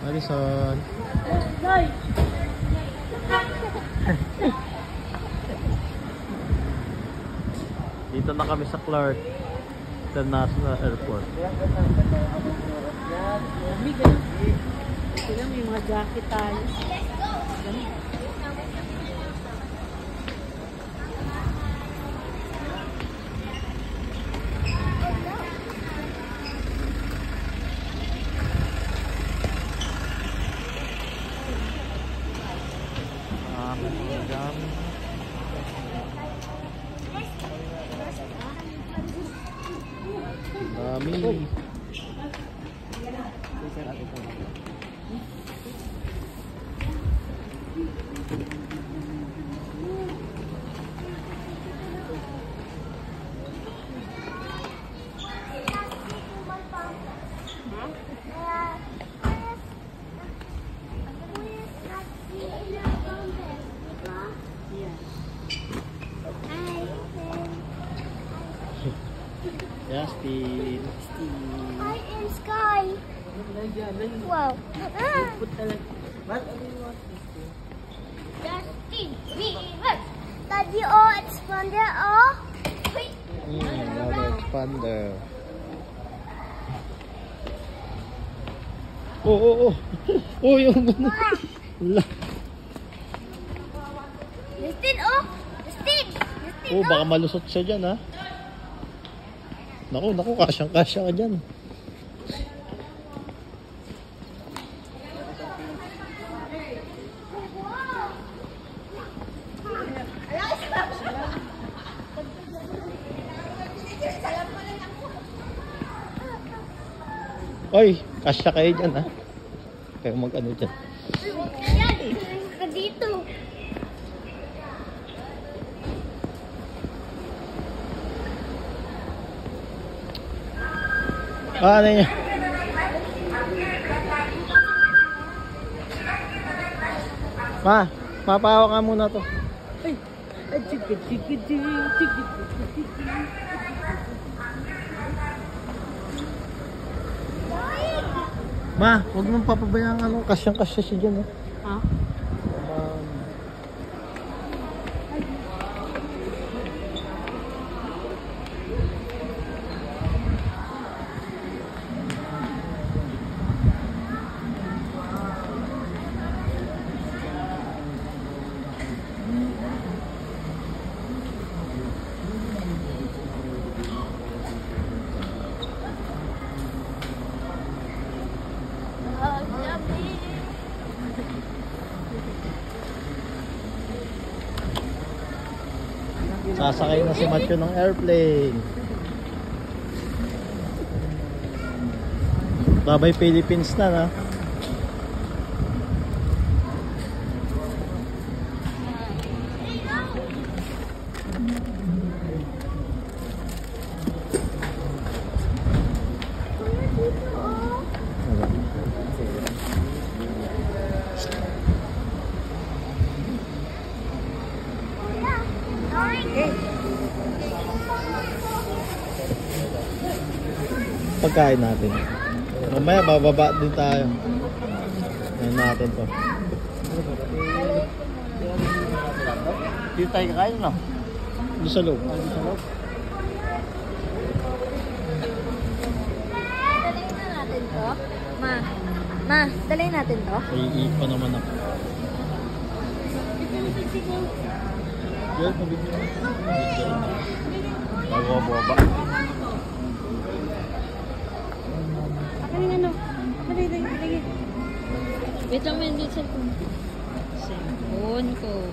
Madison. Dito na kami sa Clark International Airport. Sila may mga jacket tayo. Dami. Justin. Hi in sky. Wow. Justin, Beaver. Daddy, oh, expander, oh. Another expander. Oh. Oh, yung Justin, oh. Justin. Oh, baka malusot siya dyan, ha? Naku, kasyang-kasya ka dyan. Oy, kasya kayo dyan, ha? Kayo mag-ano dyan. Yan, ka dito. Ano niya? Mapahawa ka muna to. Huwag mong papabayaan kasyang-kasya siya dyan, Ha? Sasakay na si Matthew ng airplane. Babay Philippines na, Pagkain natin. Mamaya bababa din tayo. Ayan natin to. Dito tayo kakain, no? Doon sa loob. Dalhin na natin to. Dalhin natin to. Iiit pa naman ako. Diyan, mabigyan mo. Bawa-bawa. Wait lang, may cellphone. Cellphone ko.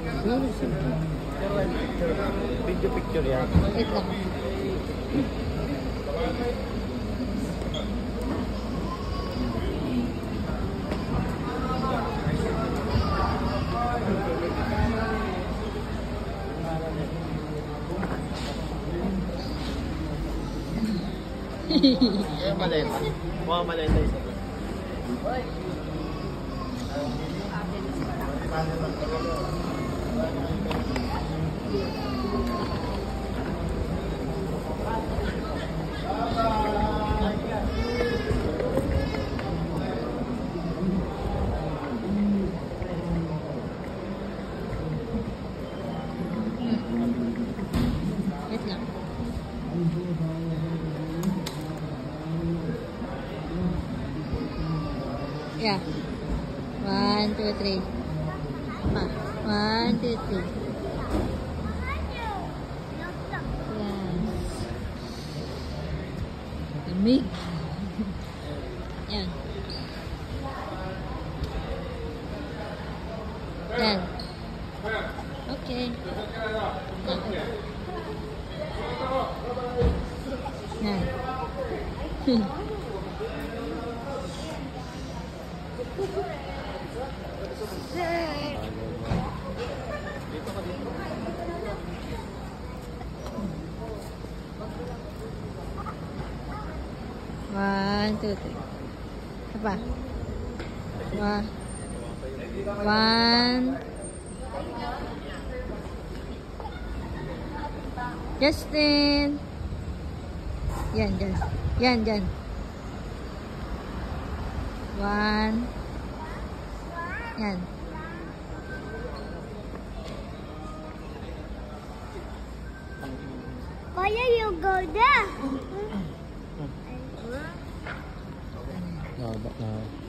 Picture yan. Wait lang. Maleta. Mga maleta isa. Yeah. 1, 2, 3. Pa. 1, 2, 3. Yan. Lamig. Yan. Yan. Okay. Yan. One, two, three. Apa? One. Justin. Yan, yan. Yan, yan. One. Yan. Why you go there? Na.